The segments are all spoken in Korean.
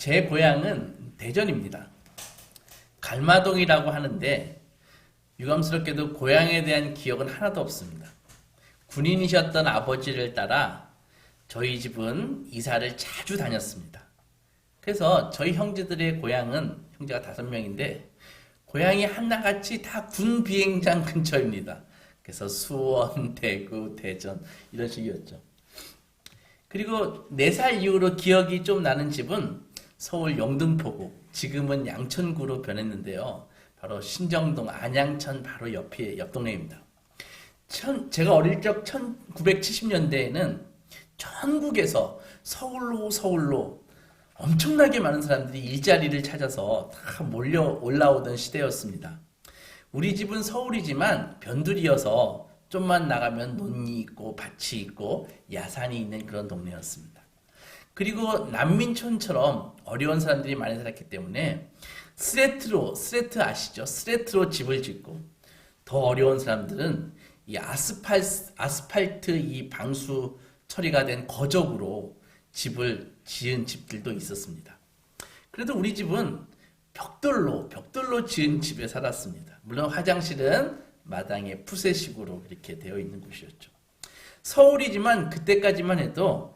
제 고향은 대전입니다. 갈마동이라고 하는데 유감스럽게도 고향에 대한 기억은 하나도 없습니다. 군인이셨던 아버지를 따라 저희 집은 이사를 자주 다녔습니다. 그래서 저희 형제들의 고향은 형제가 5명인데 고향이 하나같이 다 군 비행장 근처입니다. 그래서 수원, 대구, 대전 이런 식이었죠. 그리고 4살 이후로 기억이 좀 나는 집은 서울 영등포구, 지금은 양천구로 변했는데요. 바로 신정동 안양천 바로 옆 동네입니다. 제가 어릴 적 1970년대에는 전국에서 서울로 엄청나게 많은 사람들이 일자리를 찾아서 다 몰려 올라오던 시대였습니다. 우리 집은 서울이지만 변두리여서 좀만 나가면 논이 있고 밭이 있고 야산이 있는 그런 동네였습니다. 그리고 난민촌처럼 어려운 사람들이 많이 살았기 때문에 스레트 아시죠? 스레트로 집을 짓고 더 어려운 사람들은 이 아스팔트 이 방수 처리가 된 거적으로 집을 지은 집들도 있었습니다. 그래도 우리 집은 벽돌로 지은 집에 살았습니다. 물론 화장실은 마당에 푸세식으로 이렇게 되어 있는 곳이었죠. 서울이지만 그때까지만 해도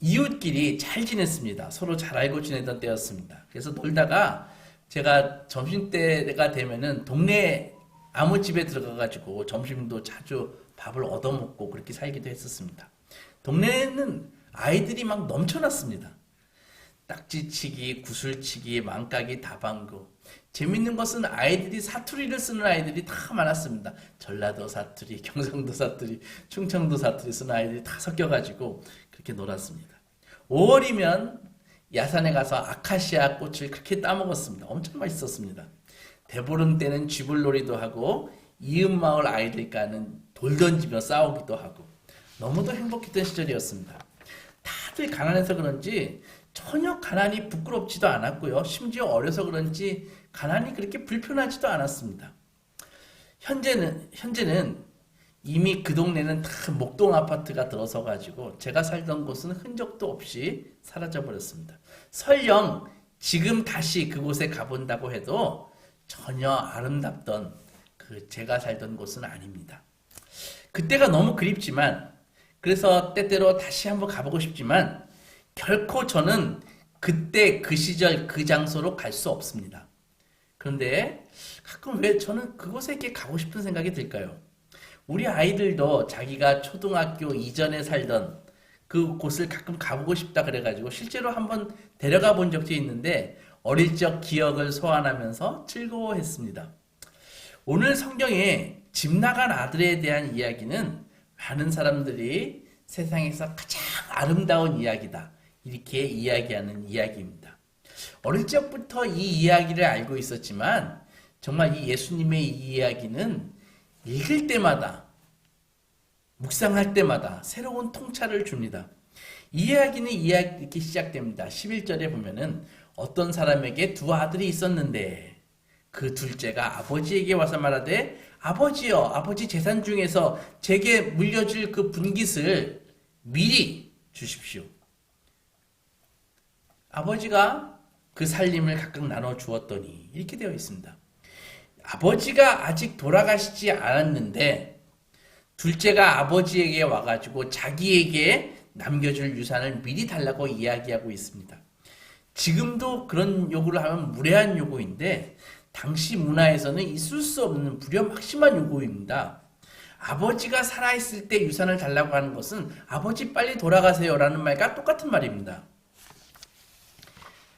이웃끼리 잘 지냈습니다. 서로 잘 알고 지내던 때였습니다. 그래서 놀다가 제가 점심때가 되면은 동네 아무 집에 들어가가지고 점심도 자주 밥을 얻어먹고 그렇게 살기도 했었습니다. 동네에는 아이들이 막 넘쳐났습니다. 딱지치기, 구슬치기, 망까기, 다방구. 재밌는 것은 아이들이 사투리를 쓰는 아이들이 다 많았습니다. 전라도 사투리, 경상도 사투리, 충청도 사투리 쓰는 아이들이 다 섞여가지고 그렇게 놀았습니다. 5월이면 야산에 가서 아카시아 꽃을 그렇게 따먹었습니다. 엄청 맛있었습니다. 대보름 때는 쥐불놀이도 하고 이웃마을 아이들과는 돌 던지며 싸우기도 하고 너무도 행복했던 시절이었습니다. 다들 가난해서 그런지 전혀 가난이 부끄럽지도 않았고요. 심지어 어려서 그런지 가난이 그렇게 불편하지도 않았습니다. 현재는 이미 그 동네는 다 목동 아파트가 들어서 가지고 제가 살던 곳은 흔적도 없이 사라져 버렸습니다. 설령 지금 다시 그곳에 가본다고 해도 전혀 아름답던 그 제가 살던 곳은 아닙니다. 그때가 너무 그립지만 그래서 때때로 다시 한번 가보고 싶지만 결코 저는 그때 그 시절 그 장소로 갈 수 없습니다. 그런데 가끔 왜 저는 그곳에 이렇게 가고 싶은 생각이 들까요? 우리 아이들도 자기가 초등학교 이전에 살던 그 곳을 가끔 가보고 싶다 그래가지고 실제로 한번 데려가 본 적도 있는데 어릴 적 기억을 소환하면서 즐거워했습니다. 오늘 성경에 집 나간 아들에 대한 이야기는 많은 사람들이 세상에서 가장 아름다운 이야기다 이렇게 이야기하는 이야기입니다. 어릴 적부터 이 이야기를 알고 있었지만 정말 이 예수님의 이 이야기는 읽을 때마다 묵상할 때마다 새로운 통찰을 줍니다. 이 이야기는 이렇게 시작됩니다. 11절에 보면은 어떤 사람에게 2 아들이 있었는데 그 둘째가 아버지에게 와서 말하되 아버지여 아버지 재산 중에서 제게 물려줄 그 분깃을 미리 주십시오. 아버지가 그 살림을 각각 나눠 주었더니 이렇게 되어 있습니다. 아버지가 아직 돌아가시지 않았는데 둘째가 아버지에게 와가지고 자기에게 남겨줄 유산을 미리 달라고 이야기하고 있습니다. 지금도 그런 요구를 하면 무례한 요구인데 당시 문화에서는 있을 수 없는 불렴확심한 요구입니다. 아버지가 살아있을 때 유산을 달라고 하는 것은 아버지 빨리 돌아가세요 라는 말과 똑같은 말입니다.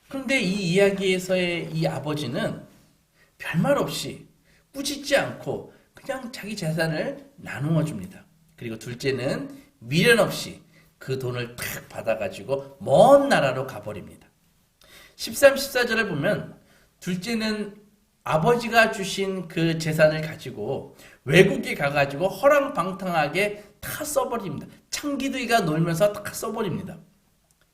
그런데 이 이야기에서의 이 아버지는 별말 없이 꾸짖지 않고 그냥 자기 재산을 나누어 줍니다. 그리고 둘째는 미련 없이 그 돈을 탁 받아가지고 먼 나라로 가버립니다. 13, 14절을 보면 둘째는 아버지가 주신 그 재산을 가지고 외국에 가가지고 허랑방탕하게 다 써버립니다. 창기들과 놀면서 다 써버립니다.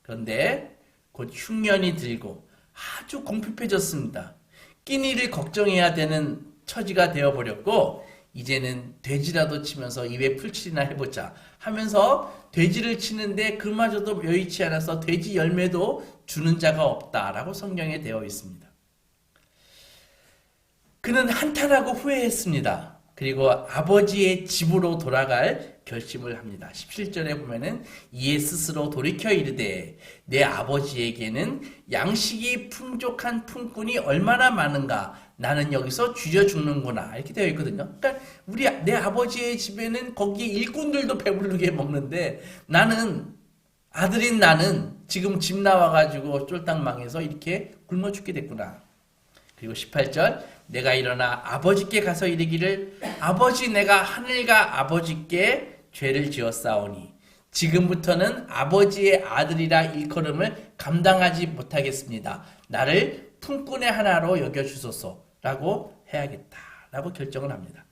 그런데 곧 흉년이 들고 아주 궁핍해졌습니다. 끼니를 걱정해야 되는 처지가 되어버렸고 이제는 돼지라도 치면서 입에 풀칠이나 해보자 하면서 돼지를 치는데 그마저도 여의치 않아서 돼지 열매도 주는 자가 없다라고 성경에 되어 있습니다. 그는 한탄하고 후회했습니다. 그리고 아버지의 집으로 돌아갈 결심을 합니다. 17절에 보면은 이에 스스로 돌이켜 이르되 내 아버지에게는 양식이 풍족한 품꾼이 얼마나 많은가, 나는 여기서 쥐려 죽는구나, 이렇게 되어 있거든요. 그러니까 내 아버지의 집에는 거기에 일꾼들도 배부르게 먹는데 아들인 나는 지금 집 나와가지고 쫄딱 망해서 이렇게 굶어 죽게 됐구나. 그리고 18절 내가 일어나 아버지께 가서 이르기를 아버지, 내가 하늘과 아버지께 죄를 지었사오니 지금부터는 아버지의 아들이라 일컬음을 감당하지 못하겠습니다. 나를 품꾼의 하나로 여겨주소서 라고 해야겠다라고 결정을 합니다.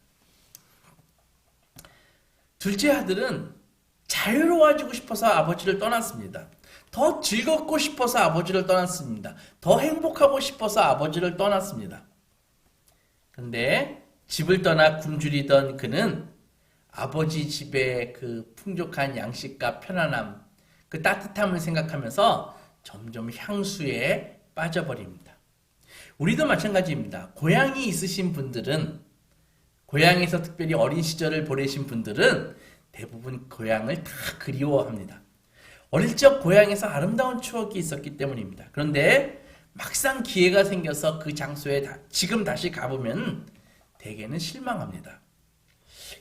둘째 아들은 자유로워지고 싶어서 아버지를 떠났습니다. 더 즐겁고 싶어서 아버지를 떠났습니다. 더 행복하고 싶어서 아버지를 떠났습니다. 근데 집을 떠나 굶주리던 그는 아버지 집의 그 풍족한 양식과 편안함, 그 따뜻함을 생각하면서 점점 향수에 빠져버립니다. 우리도 마찬가지입니다. 고향이 있으신 분들은, 고향에서 특별히 어린 시절을 보내신 분들은 대부분 고향을 다 그리워합니다. 어릴 적 고향에서 아름다운 추억이 있었기 때문입니다. 그런데 막상 기회가 생겨서 그 장소에 지금 다시 가보면 대개는 실망합니다.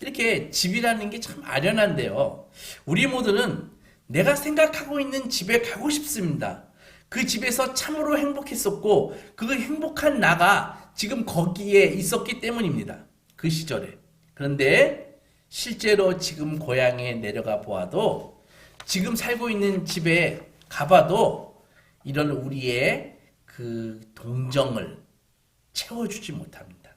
이렇게 집이라는 게 참 아련한데요. 우리 모두는 내가 생각하고 있는 집에 가고 싶습니다. 그 집에서 참으로 행복했었고 그 행복한 나가 지금 거기에 있었기 때문입니다. 그 시절에. 그런데 실제로 지금 고향에 내려가 보아도, 지금 살고 있는 집에 가봐도 이런 우리의 그 동정을 채워주지 못합니다.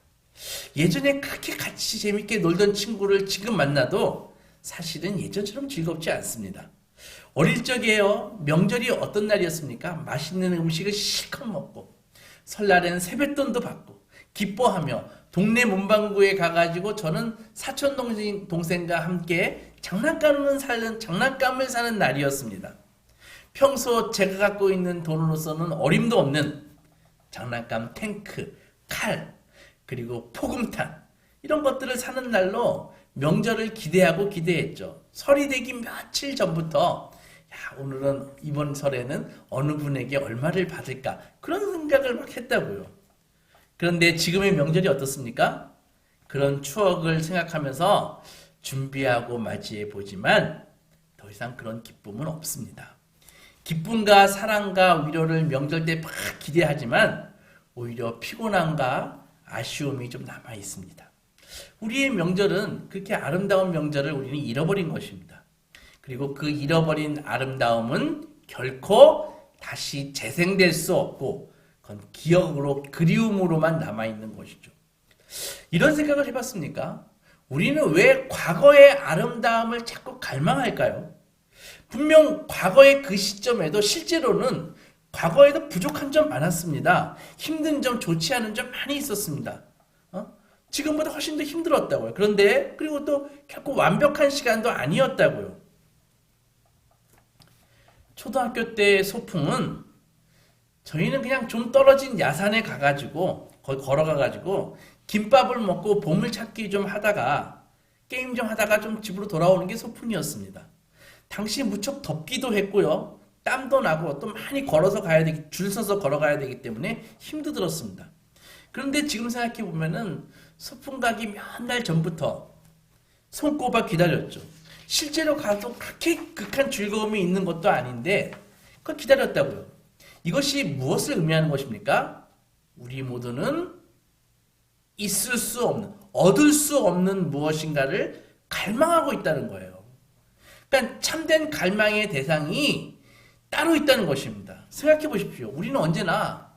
예전에 그렇게 같이 재밌게 놀던 친구를 지금 만나도 사실은 예전처럼 즐겁지 않습니다. 어릴 적에요, 명절이 어떤 날이었습니까? 맛있는 음식을 실컷 먹고 설날엔 세뱃돈도 받고 기뻐하며 동네 문방구에 가가지고 저는 사촌 동생과 함께 장난감을 사는 날이었습니다. 평소 제가 갖고 있는 돈으로서는 어림도 없는 장난감, 탱크, 칼, 그리고 포금탄, 이런 것들을 사는 날로 명절을 기대했죠. 설이 되기 며칠 전부터 오늘은 이번 설에는 어느 분에게 얼마를 받을까, 그런 생각을 막 했다고요. 그런데 지금의 명절이 어떻습니까? 그런 추억을 생각하면서 준비하고 맞이해 보지만 더 이상 그런 기쁨은 없습니다. 기쁨과 사랑과 위로를 명절 때 막 기대하지만 오히려 피곤함과 아쉬움이 좀 남아 있습니다. 우리의 명절은 그렇게 아름다운 명절을 우리는 잃어버린 것입니다. 그리고 그 잃어버린 아름다움은 결코 다시 재생될 수 없고 그건 기억으로, 그리움으로만 남아있는 것이죠. 이런 생각을 해봤습니까? 우리는 왜 과거의 아름다움을 자꾸 갈망할까요? 분명 과거의 그 시점에도 실제로는 과거에도 부족한 점 많았습니다. 힘든 점, 좋지 않은 점 많이 있었습니다. 지금보다 훨씬 더 힘들었다고요. 그런데 그리고 또 결코 완벽한 시간도 아니었다고요. 초등학교 때 소풍은 저희는 그냥 좀 떨어진 야산에 가가지고 거기 걸어가가지고 김밥을 먹고 보물찾기 좀 하다가 게임 좀 하다가 좀 집으로 돌아오는 게 소풍이었습니다. 당시 무척 덥기도 했고요. 땀도 나고 또 많이 걸어서 줄 서서 걸어가야 되기 때문에 힘도 들었습니다. 그런데 지금 생각해 보면은 소풍 가기 몇 날 전부터 손꼽아 기다렸죠. 실제로 가도 그렇게 극한 즐거움이 있는 것도 아닌데 그걸 기다렸다고요. 이것이 무엇을 의미하는 것입니까? 우리 모두는 있을 수 없는, 얻을 수 없는 무엇인가를 갈망하고 있다는 거예요. 그러니까 참된 갈망의 대상이 따로 있다는 것입니다. 생각해 보십시오. 우리는 언제나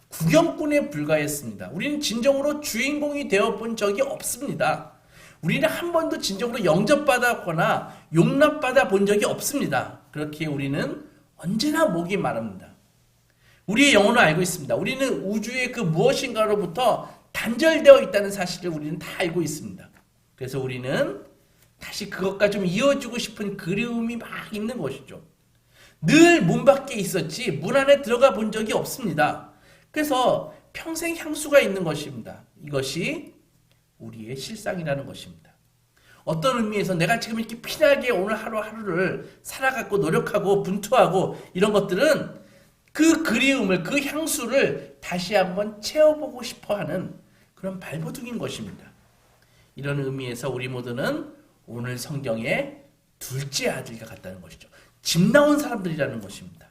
구경꾼에 불과했습니다. 우리는 진정으로 주인공이 되어본 적이 없습니다. 우리는 한 번도 진정으로 영접받았거나 용납받아 본 적이 없습니다. 그렇기에 우리는 언제나 목이 마릅니다. 우리의 영혼은 알고 있습니다. 우리는 우주의 그 무엇인가로부터 단절되어 있다는 사실을 우리는 다 알고 있습니다. 그래서 우리는 다시 그것과 좀 이어주고 싶은 그리움이 막 있는 것이죠. 늘 문 밖에 있었지 문 안에 들어가 본 적이 없습니다. 그래서 평생 향수가 있는 것입니다. 이것이 우리의 실상이라는 것입니다. 어떤 의미에서 내가 지금 이렇게 피나게 오늘 하루하루를 살아가고 노력하고 분투하고 이런 것들은 그 그리움을, 그 향수를 다시 한번 채워보고 싶어하는 그런 발버둥인 것입니다. 이런 의미에서 우리 모두는 오늘 성경의 둘째 아들과 같다는 것이죠. 집 나온 사람들이라는 것입니다.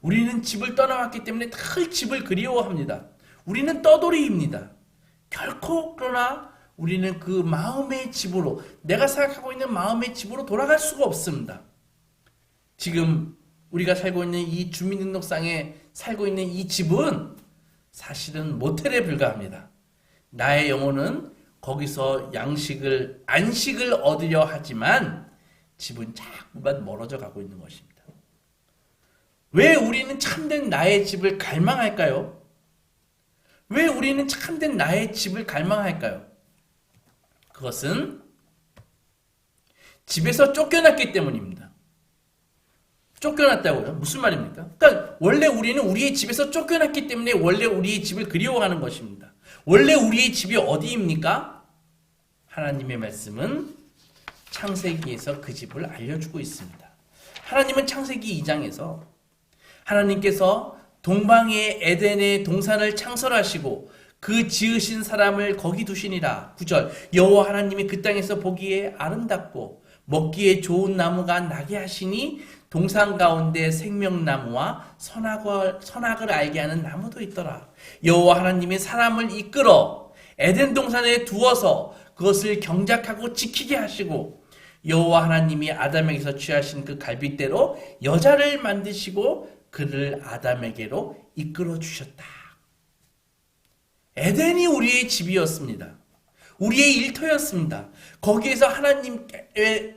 우리는 집을 떠나왔기 때문에 늘 집을 그리워합니다. 우리는 떠돌이입니다. 결코 그러나 우리는 그 마음의 집으로, 내가 생각하고 있는 마음의 집으로 돌아갈 수가 없습니다. 지금 우리가 살고 있는 이 주민등록상에 살고 있는 이 집은 사실은 모텔에 불과합니다. 나의 영혼은 거기서 안식을 얻으려 하지만 집은 자꾸만 멀어져 가고 있는 것입니다. 왜 우리는 참된 나의 집을 갈망할까요? 왜 우리는 참된 나의 집을 갈망할까요? 그것은 집에서 쫓겨났기 때문입니다. 쫓겨났다고요? 무슨 말입니까? 그러니까 원래 우리는 우리의 집에서 쫓겨났기 때문에 원래 우리의 집을 그리워하는 것입니다. 원래 우리의 집이 어디입니까? 하나님의 말씀은 창세기에서 그 집을 알려주고 있습니다. 하나님은 창세기 2장에서 하나님께서 동방의 에덴의 동산을 창설하시고 그 지으신 사람을 거기 두시니라. 9절 여호와 하나님이 그 땅에서 보기에 아름답고 먹기에 좋은 나무가 나게 하시니 동산 가운데 생명나무와 선악을 알게 하는 나무도 있더라. 여호와 하나님이 사람을 이끌어 에덴 동산에 두어서 그것을 경작하고 지키게 하시고 여호와 하나님이 아담에게서 취하신 그 갈빗대로 여자를 만드시고 그를 아담에게로 이끌어 주셨다. 에덴이 우리의 집이었습니다. 우리의 일터였습니다. 거기에서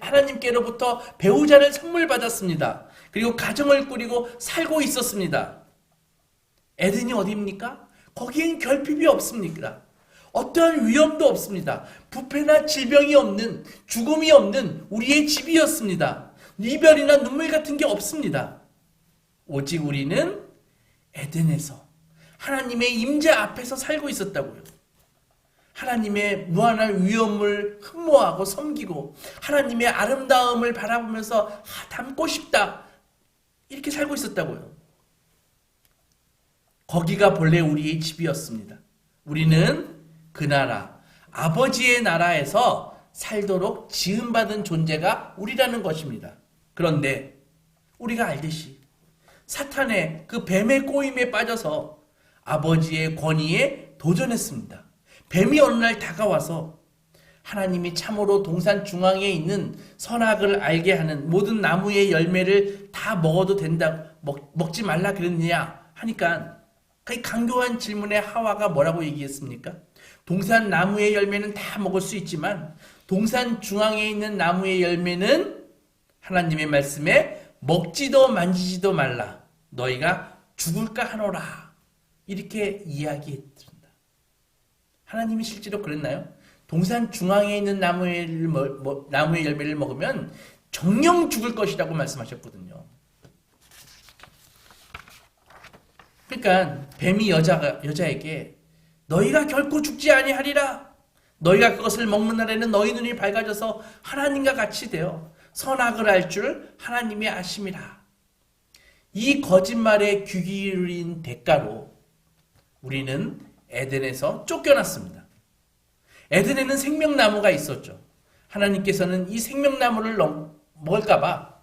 하나님께로부터 배우자를 선물 받았습니다. 그리고 가정을 꾸리고 살고 있었습니다. 에덴이 어디입니까? 거기엔 결핍이 없습니다. 어떠한 위험도 없습니다. 부패나 질병이 없는, 죽음이 없는 우리의 집이었습니다. 이별이나 눈물 같은 게 없습니다. 오직 우리는 에덴에서 하나님의 임재 앞에서 살고 있었다고요. 하나님의 무한한 위엄을 흠모하고 섬기고 하나님의 아름다움을 바라보면서 닮고 싶다 이렇게 살고 있었다고요. 거기가 본래 우리의 집이었습니다. 우리는 그 나라, 아버지의 나라에서 살도록 지음받은 존재가 우리라는 것입니다. 그런데 우리가 알듯이 사탄의 그 뱀의 꼬임에 빠져서 아버지의 권위에 도전했습니다. 뱀이 어느 날 다가와서 하나님이 참으로 동산 중앙에 있는 선악을 알게 하는 모든 나무의 열매를 다 먹어도 된다, 먹지 말라 그랬느냐 하니까 그 강교한 질문에 하와가 뭐라고 얘기했습니까? 동산 나무의 열매는 다 먹을 수 있지만 동산 중앙에 있는 나무의 열매는 하나님의 말씀에 먹지도 만지지도 말라. 너희가 죽을까 하노라. 이렇게 이야기했습니다. 하나님이 실제로 그랬나요? 동산 중앙에 있는 나무의 열매를 먹으면 정령 죽을 것이라고 말씀하셨거든요. 그러니까 뱀이 여자에게 너희가 결코 죽지 아니하리라. 너희가 그것을 먹는 날에는 너희 눈이 밝아져서 하나님과 같이 되어 선악을 알 줄 하나님이 아심이라. 이 거짓말에 귀 기울인 대가로 우리는 에덴에서 쫓겨났습니다. 에덴에는 생명나무가 있었죠. 하나님께서는 이 생명나무를 먹을까봐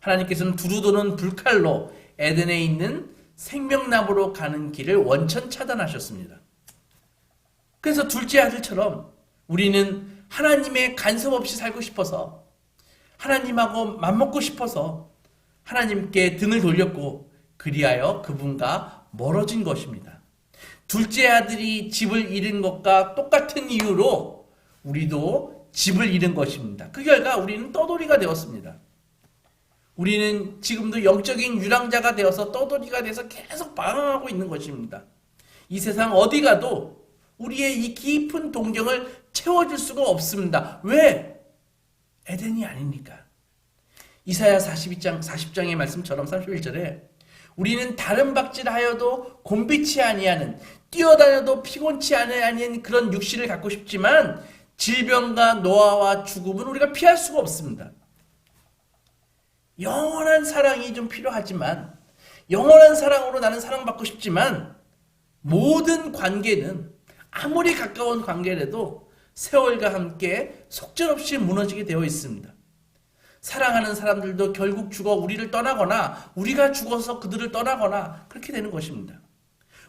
하나님께서는 두루도는 불칼로 에덴에 있는 생명나무로 가는 길을 원천 차단하셨습니다. 그래서 둘째 아들처럼 우리는 하나님의 간섭 없이 살고 싶어서 하나님하고 맞먹고 싶어서 하나님께 등을 돌렸고 그리하여 그분과 멀어진 것입니다. 둘째 아들이 집을 잃은 것과 똑같은 이유로 우리도 집을 잃은 것입니다. 그 결과 우리는 떠돌이가 되었습니다. 우리는 지금도 영적인 유랑자가 되어서 떠돌이가 돼서 계속 방황하고 있는 것입니다. 이 세상 어디 가도 우리의 이 깊은 동경을 채워줄 수가 없습니다. 왜? 에덴이 아니니까. 이사야 40장의 말씀처럼 31절에 우리는 다른 박질하여도 곤비치 아니하는, 뛰어다녀도 피곤치 아니하는 그런 육신을 갖고 싶지만 질병과 노화와 죽음은 우리가 피할 수가 없습니다. 영원한 사랑이 좀 필요하지만, 영원한 사랑으로 나는 사랑받고 싶지만, 모든 관계는 아무리 가까운 관계라도 세월과 함께 속절없이 무너지게 되어 있습니다. 사랑하는 사람들도 결국 죽어 우리를 떠나거나 우리가 죽어서 그들을 떠나거나 그렇게 되는 것입니다.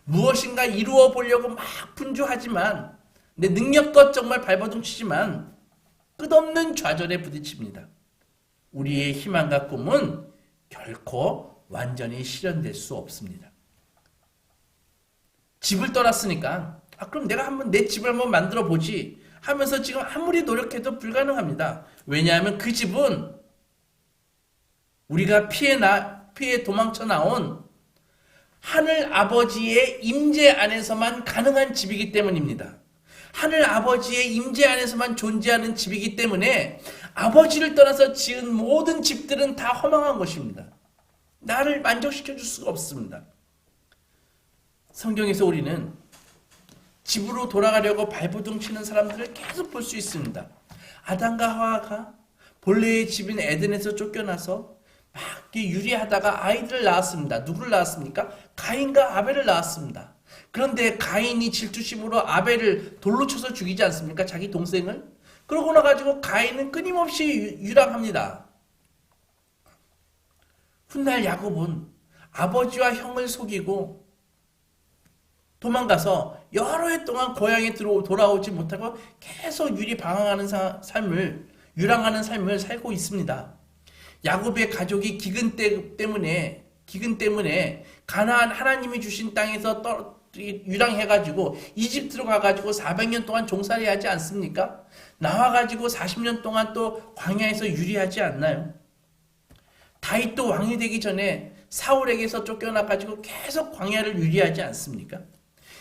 무엇인가 이루어 보려고 막 분주하지만, 내 능력껏 정말 발버둥 치지만 끝없는 좌절에 부딪힙니다. 우리의 희망과 꿈은 결코 완전히 실현될 수 없습니다. 집을 떠났으니까 그럼 내가 한번 내 집을 한번 만들어 보지 하면서 지금 아무리 노력해도 불가능합니다. 왜냐하면 그 집은 우리가 피해 도망쳐 나온 하늘 아버지의 임재 안에서만 가능한 집이기 때문입니다. 하늘 아버지의 임재 안에서만 존재하는 집이기 때문에 아버지를 떠나서 지은 모든 집들은 다 허망한 것입니다. 나를 만족시켜 줄 수가 없습니다. 성경에서 우리는 집으로 돌아가려고 발버둥 치는 사람들을 계속 볼 수 있습니다. 아담과 하와가 본래의 집인 에덴에서 쫓겨나서 막 유리하다가 아이들을 낳았습니다. 누구를 낳았습니까? 가인과 아벨을 낳았습니다. 그런데 가인이 질투심으로 아벨을 돌로 쳐서 죽이지 않습니까? 자기 동생을. 그러고 나가지고 가인은 끊임없이 유랑합니다. 훗날 야곱은 아버지와 형을 속이고 도망가서 여러 해 동안 고향에 돌아오지 못하고 계속 유랑하는 삶을 살고 있습니다. 야곱의 가족이 기근 때문에 가나안 하나님이 주신 땅에서 유랑해가지고 이집트로 가가지고 400년 동안 종살이 하지 않습니까? 나와가지고 40년 동안 또 광야에서 유리하지 않나요? 다윗도 왕이 되기 전에 사울에게서 쫓겨나가지고 계속 광야를 유리하지 않습니까?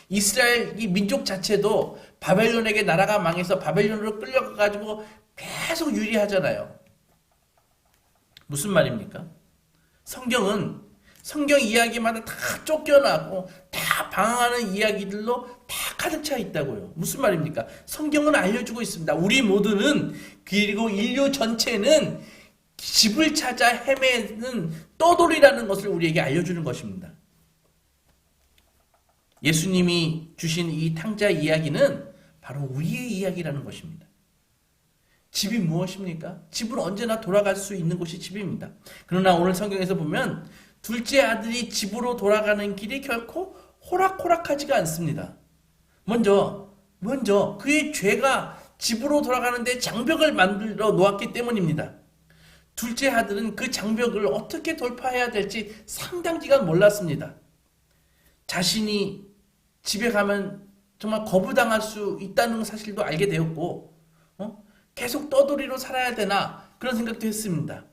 이스라엘 이 민족 자체도 바벨론에게 나라가 망해서 바벨론으로 끌려가가지고 계속 유리하잖아요. 무슨 말입니까? 성경 이야기마다 다 쫓겨나고 다 방황하는 이야기들로 다 가득 차 있다고요. 무슨 말입니까? 성경은 알려주고 있습니다. 우리 모두는, 그리고 인류 전체는 집을 찾아 헤매는 떠돌이라는 것을 우리에게 알려주는 것입니다. 예수님이 주신 이 탕자 이야기는 바로 우리의 이야기라는 것입니다. 집이 무엇입니까? 집은 언제나 돌아갈 수 있는 곳이 집입니다. 그러나 오늘 성경에서 보면 둘째 아들이 집으로 돌아가는 길이 결코 호락호락하지가 않습니다. 먼저 그의 죄가 집으로 돌아가는데 장벽을 만들어 놓았기 때문입니다. 둘째 아들은 그 장벽을 어떻게 돌파해야 될지 상당 기간 몰랐습니다. 자신이 집에 가면 정말 거부당할 수 있다는 사실도 알게 되었고, 계속 떠돌이로 살아야 되나 그런 생각도 했습니다.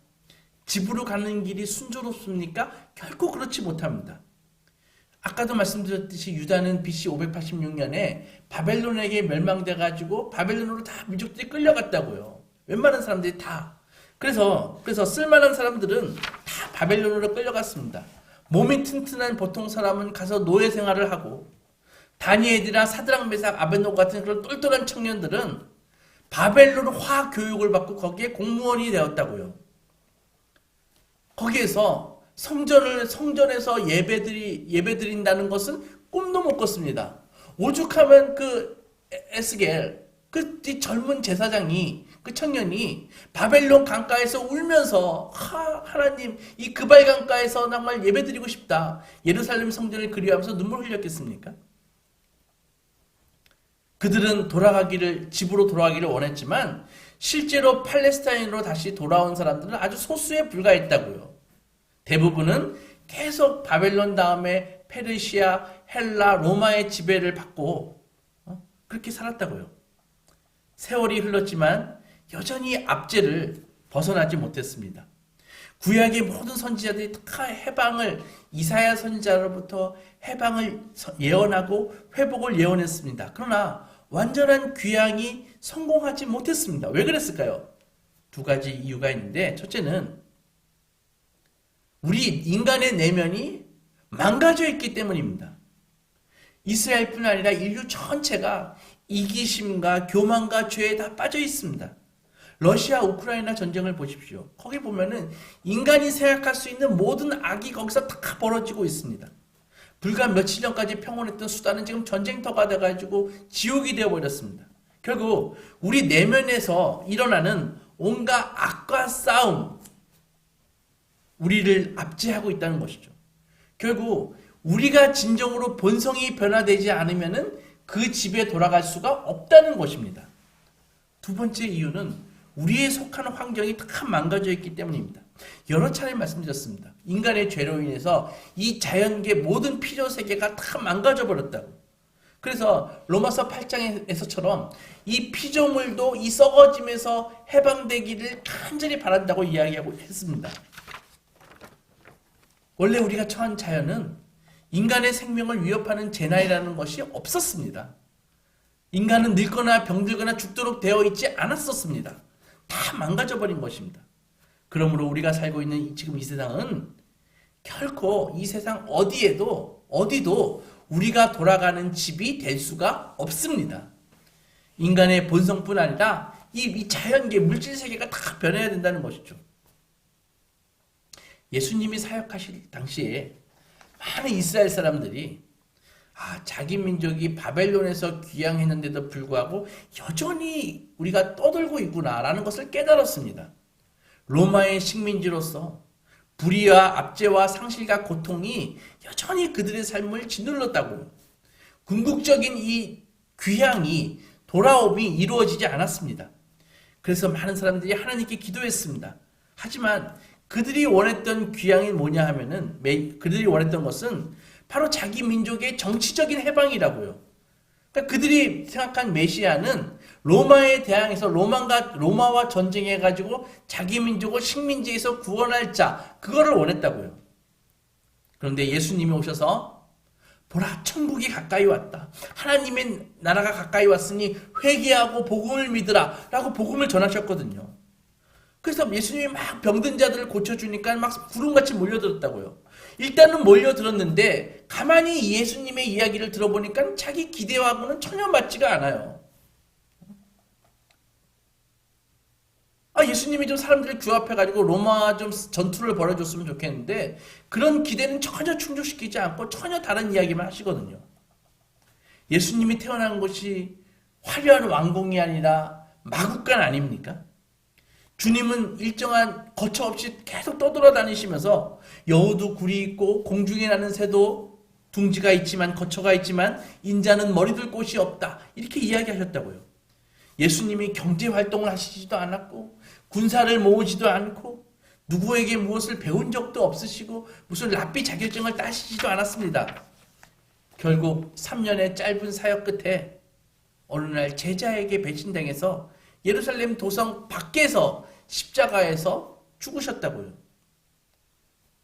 집으로 가는 길이 순조롭습니까? 결코 그렇지 못합니다. 아까도 말씀드렸듯이 유다는 BC 586년에 바벨론에게 멸망돼가지고 바벨론으로 다 민족들이 끌려갔다고요. 웬만한 사람들이 다. 그래서 쓸만한 사람들은 다 바벨론으로 끌려갔습니다. 몸이 튼튼한 보통 사람은 가서 노예 생활을 하고, 다니엘이나 사드락 메삭 아벤노고 같은 그런 똘똘한 청년들은 바벨론 화 교육을 받고 거기에 공무원이 되었다고요. 거기에서 성전에서 예배드린다는 것은 꿈도 못 꿨습니다. 오죽하면 그 에스겔, 그 젊은 제사장이, 그 청년이 바벨론 강가에서 울면서 하나님 이 그발 강가에서 정말 예배드리고 싶다, 예루살렘 성전을 그리워하면서 눈물 흘렸겠습니까? 그들은 집으로 돌아가기를 원했지만 실제로 팔레스타인으로 다시 돌아온 사람들은 아주 소수에 불과했다고요. 대부분은 계속 바벨론 다음에 페르시아, 헬라, 로마의 지배를 받고 그렇게 살았다고요. 세월이 흘렀지만 여전히 압제를 벗어나지 못했습니다. 구약의 모든 선지자들이 다 해방을 이사야 선지자로부터 해방을 예언하고 회복을 예언했습니다. 그러나 완전한 귀향이 성공하지 못했습니다. 왜 그랬을까요? 두 가지 이유가 있는데, 첫째는 우리 인간의 내면이 망가져 있기 때문입니다. 이스라엘뿐 아니라 인류 전체가 이기심과 교만과 죄에 다 빠져 있습니다. 러시아 우크라이나 전쟁을 보십시오. 거기 보면은 인간이 생각할 수 있는 모든 악이 거기서 다 벌어지고 있습니다. 불과 며칠 전까지 평온했던 수단은 지금 전쟁터가 돼가지고 지옥이 되어버렸습니다. 결국 우리 내면에서 일어나는 온갖 악과 싸움, 우리를 압제하고 있다는 것이죠. 결국 우리가 진정으로 본성이 변화되지 않으면은 그 집에 돌아갈 수가 없다는 것입니다. 두 번째 이유는 우리의 속한 환경이 다 망가져 있기 때문입니다. 여러 차례 말씀드렸습니다. 인간의 죄로 인해서 이 자연계 모든 필요 세계가 다 망가져 버렸다고. 그래서 로마서 8장에서처럼 이 피조물도 이 썩어짐에서 해방되기를 간절히 바란다고 이야기하고 했습니다. 원래 우리가 처한 자연은 인간의 생명을 위협하는 재난이라는 것이 없었습니다. 인간은 늙거나 병들거나 죽도록 되어 있지 않았었습니다. 다 망가져버린 것입니다. 그러므로 우리가 살고 있는 지금 이 세상은 결코 이 세상 어디도 우리가 돌아가는 집이 될 수가 없습니다. 인간의 본성뿐 아니라 이 자연계 물질 세계가 다 변해야 된다는 것이죠. 예수님이 사역하실 당시에 많은 이스라엘 사람들이 자기 민족이 바벨론에서 귀향했는데도 불구하고 여전히 우리가 떠들고 있구나라는 것을 깨달았습니다. 로마의 식민지로서 불의와 압제와 상실과 고통이 여전히 그들의 삶을 짓눌렀다고요. 궁극적인 이 귀향이 돌아옴이 이루어지지 않았습니다. 그래서 많은 사람들이 하나님께 기도했습니다. 하지만 그들이 원했던 귀향이 뭐냐 하면은 그들이 원했던 것은 바로 자기 민족의 정치적인 해방이라고요. 그러니까 그들이 생각한 메시아는 로마에 대항해서 로마와 전쟁해가지고 자기 민족을 식민지에서 구원할 자, 그거를 원했다고요. 그런데 예수님이 오셔서 보라, 천국이 가까이 왔다. 하나님의 나라가 가까이 왔으니 회개하고 복음을 믿으라 라고 복음을 전하셨거든요. 그래서 예수님이 막 병든 자들을 고쳐주니까 막 구름같이 몰려들었다고요. 일단은 몰려들었는데 가만히 예수님의 이야기를 들어보니까 자기 기대와는 전혀 맞지가 않아요. 예수님이 좀 사람들을 규합해가지고 로마와 좀 전투를 벌여줬으면 좋겠는데 그런 기대는 전혀 충족시키지 않고 전혀 다른 이야기만 하시거든요. 예수님이 태어난 곳이 화려한 왕궁이 아니라 마국간 아닙니까? 주님은 일정한 거처 없이 계속 떠돌아다니시면서 여우도 굴이 있고 공중에 나는 새도 둥지가 있지만 거처가 있지만 인자는 머리둘 곳이 없다. 이렇게 이야기하셨다고요. 예수님이 경제활동을 하시지도 않았고 군사를 모으지도 않고 누구에게 무엇을 배운 적도 없으시고 무슨 랍비 자격증을 따시지도 않았습니다. 결국 3년의 짧은 사역 끝에 어느 날 제자에게 배신당해서 예루살렘 도성 밖에서 십자가에서 죽으셨다고요.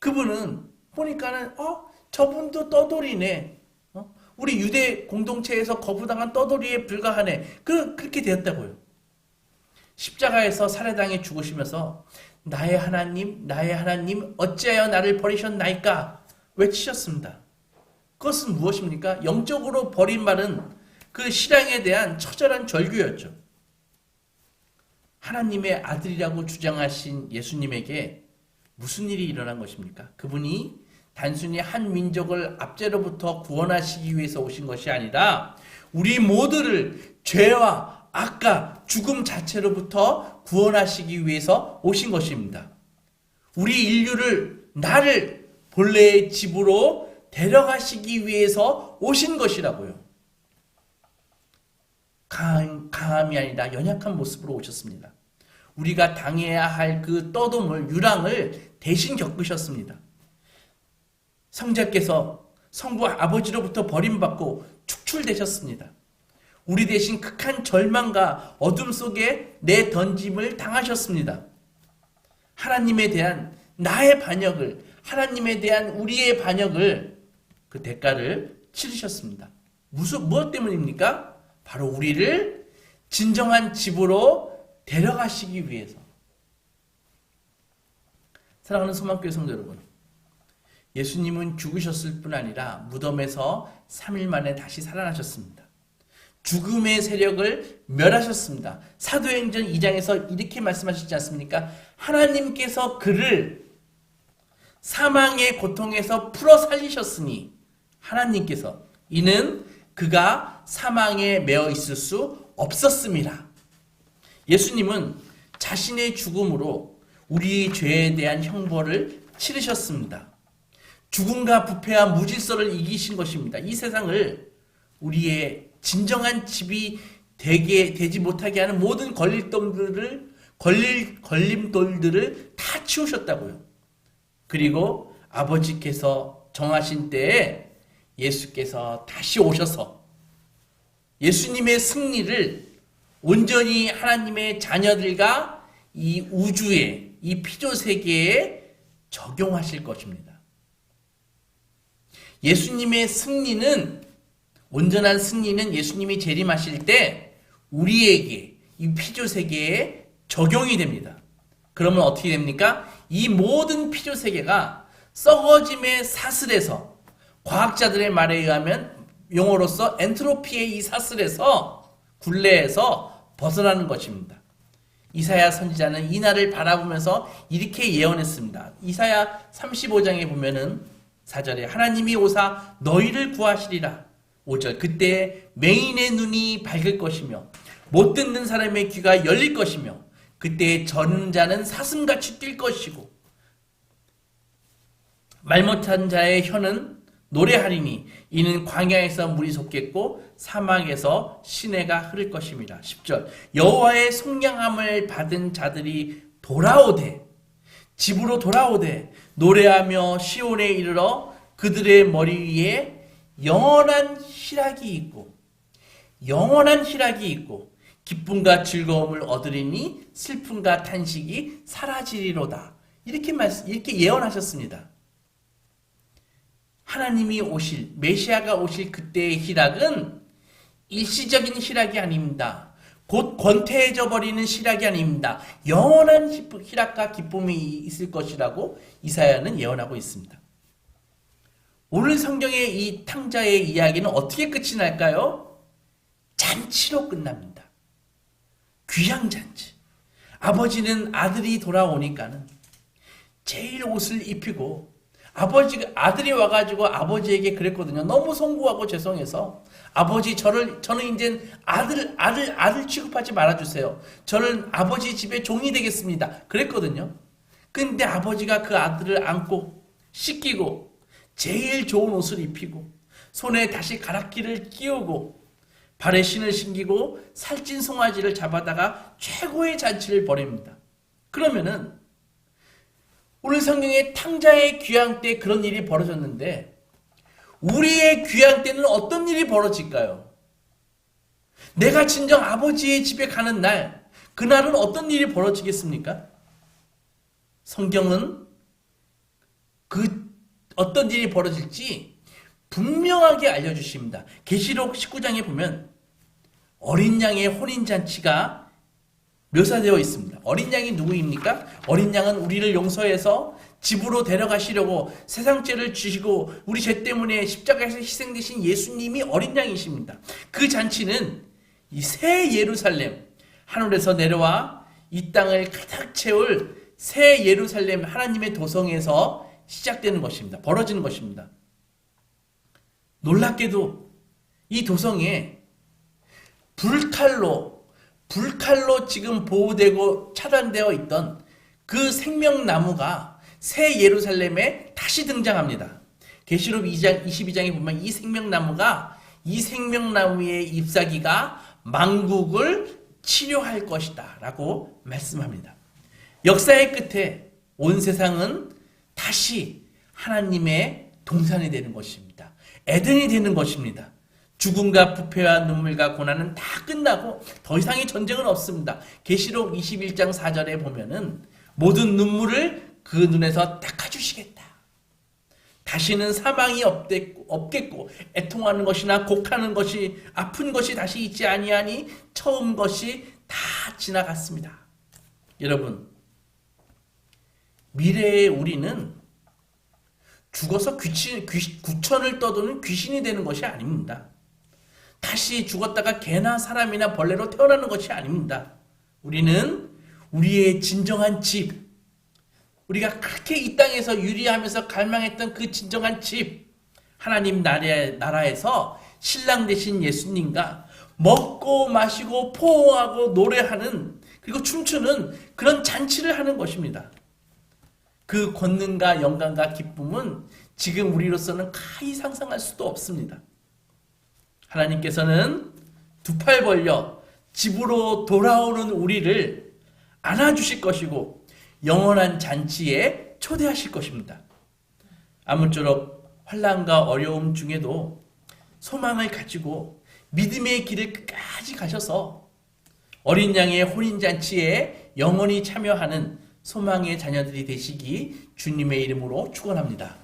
그분은 보니까는 저분도 떠돌이네. 우리 유대 공동체에서 거부당한 떠돌이에 불과하네. 그렇게 되었다고요. 십자가에서 살해당해 죽으시면서 나의 하나님 어찌하여 나를 버리셨나이까 외치셨습니다. 그것은 무엇입니까? 영적으로 버림받은 그 신앙에 대한 처절한 절규였죠. 하나님의 아들이라고 주장하신 예수님에게 무슨 일이 일어난 것입니까? 그분이 단순히 한 민족을 압제로부터 구원하시기 위해서 오신 것이 아니라 우리 모두를 죄와 악과 죽음 자체로부터 구원하시기 위해서 오신 것입니다. 우리 인류를 나를 본래의 집으로 데려가시기 위해서 오신 것이라고요. 강함이 아니라 연약한 모습으로 오셨습니다. 우리가 당해야 할 그 떠돔을 유랑을 대신 겪으셨습니다. 성자께서 성부 아버지로부터 버림받고 축출되셨습니다. 우리 대신 극한 절망과 어둠 속에 내던짐을 당하셨습니다. 하나님에 대한 나의 반역을, 하나님에 대한 우리의 반역을, 그 대가를 치르셨습니다. 무엇 때문입니까? 바로 우리를 진정한 집으로 데려가시기 위해서. 사랑하는 소망교회 성도 여러분, 예수님은 죽으셨을 뿐 아니라 무덤에서 3일 만에 다시 살아나셨습니다. 죽음의 세력을 멸하셨습니다. 사도행전 2장에서 이렇게 말씀하셨지 않습니까? 하나님께서 그를 사망의 고통에서 풀어 살리셨으니, 하나님께서, 이는 그가 사망에 매어 있을 수 없었음이라. 예수님은 자신의 죽음으로 우리 죄에 대한 형벌을 치르셨습니다. 죽음과 부패와 무질서를 이기신 것입니다. 이 세상을 우리의 진정한 집이 되지 못하게 하는 모든 걸림돌들을 다 치우셨다고요. 그리고 아버지께서 정하신 때에 예수께서 다시 오셔서 예수님의 승리를 온전히 하나님의 자녀들과 이 우주에, 이 피조세계에 적용하실 것입니다. 예수님의 승리는, 온전한 승리는 예수님이 재림하실 때 우리에게, 이 피조세계에 적용이 됩니다. 그러면 어떻게 됩니까? 이 모든 피조세계가 썩어짐의 사슬에서, 과학자들의 말에 의하면 용어로서 엔트로피의 이 사슬에서, 굴레에서 벗어나는 것입니다. 이사야 선지자는 이 날을 바라보면서 이렇게 예언했습니다. 이사야 35장에 보면은 4절에 하나님이 오사 너희를 구하시리라. 5절 그때 맹인의 눈이 밝을 것이며 못 듣는 사람의 귀가 열릴 것이며 그때 저는 자는 사슴같이 뛸 것이고 말 못한 자의 혀는 노래하리니 이는 광야에서 물이 솟겠고 사막에서 시내가 흐를 것임이라. 10절 여호와의 속량함을 받은 자들이 돌아오되, 집으로 돌아오되 노래하며 시온에 이르러 그들의 머리 위에 영원한 희락이 있고 기쁨과 즐거움을 얻으리니 슬픔과 탄식이 사라지리로다. 이렇게 예언하셨습니다. 하나님이 오실, 메시아가 오실 그때의 희락은 일시적인 희락이 아닙니다. 곧 권태해져 버리는 희락이 아닙니다. 영원한 희락과 기쁨이 있을 것이라고 이사야는 예언하고 있습니다. 오늘 성경의 이 탕자의 이야기는 어떻게 끝이 날까요? 잔치로 끝납니다. 귀향잔치. 아버지는 아들이 돌아오니까는 제일 옷을 입히고, 아들이 와가지고 아버지에게 그랬거든요. 너무 송구하고 죄송해서 아버지 저는 이제 아들 취급하지 말아주세요. 저는 아버지 집에 종이 되겠습니다. 그랬거든요. 근데 아버지가 그 아들을 안고 씻기고 제일 좋은 옷을 입히고 손에 다시 가락기를 끼우고 발에 신을 신기고 살찐 송아지를 잡아다가 최고의 잔치를 벌입니다. 그러면은 오늘 성경의 탕자의 귀향 때 그런 일이 벌어졌는데 우리의 귀향 때는 어떤 일이 벌어질까요? 내가 진정 아버지의 집에 가는 날, 그날은 어떤 일이 벌어지겠습니까? 성경은 어떤 일이 벌어질지 분명하게 알려주십니다. 계시록 19장에 보면 어린 양의 혼인잔치가 묘사되어 있습니다. 어린 양이 누구입니까? 어린 양은 우리를 용서해서 집으로 데려가시려고 세상 죄를 지시고 우리 죄 때문에 십자가에서 희생되신 예수님이 어린 양이십니다. 그 잔치는 이 새 예루살렘, 하늘에서 내려와 이 땅을 가득 채울 새 예루살렘, 하나님의 도성에서 시작되는 것입니다. 벌어지는 것입니다. 놀랍게도 이 도성에 불칼로 지금 보호되고 차단되어 있던 그 생명나무가 새 예루살렘에 다시 등장합니다. 계시록 22장에 보면 이 생명나무의 잎사귀가 만국을 치료할 것이다 라고 말씀합니다. 역사의 끝에 온 세상은 다시 하나님의 동산이 되는 것입니다. 에덴이 되는 것입니다. 죽음과 부패와 눈물과 고난은 다 끝나고 더 이상의 전쟁은 없습니다. 계시록 21장 4절에 보면은 모든 눈물을 그 눈에서 닦아주시겠다. 다시는 사망이 없겠고 애통하는 것이나 곡하는 것이 아픈 것이 다시 있지 아니하니 처음 것이 다 지나갔습니다. 여러분, 미래의 우리는 죽어서 구천을 떠도는 귀신이 되는 것이 아닙니다. 다시 죽었다가 개나 사람이나 벌레로 태어나는 것이 아닙니다. 우리는 우리의 진정한 집, 우리가 그렇게 이 땅에서 유리하면서 갈망했던 그 진정한 집, 하나님 나라에서 신랑 되신 예수님과 먹고 마시고 포옹하고 노래하는, 그리고 춤추는 그런 잔치를 하는 것입니다. 그 권능과 영광과 기쁨은 지금 우리로서는 가히 상상할 수도 없습니다. 하나님께서는 두 팔 벌려 집으로 돌아오는 우리를 안아주실 것이고 영원한 잔치에 초대하실 것입니다. 아무쪼록 환난과 어려움 중에도 소망을 가지고 믿음의 길을 끝까지 가셔서 어린 양의 혼인잔치에 영원히 참여하는 소망의 자녀들이 되시기 주님의 이름으로 축원합니다.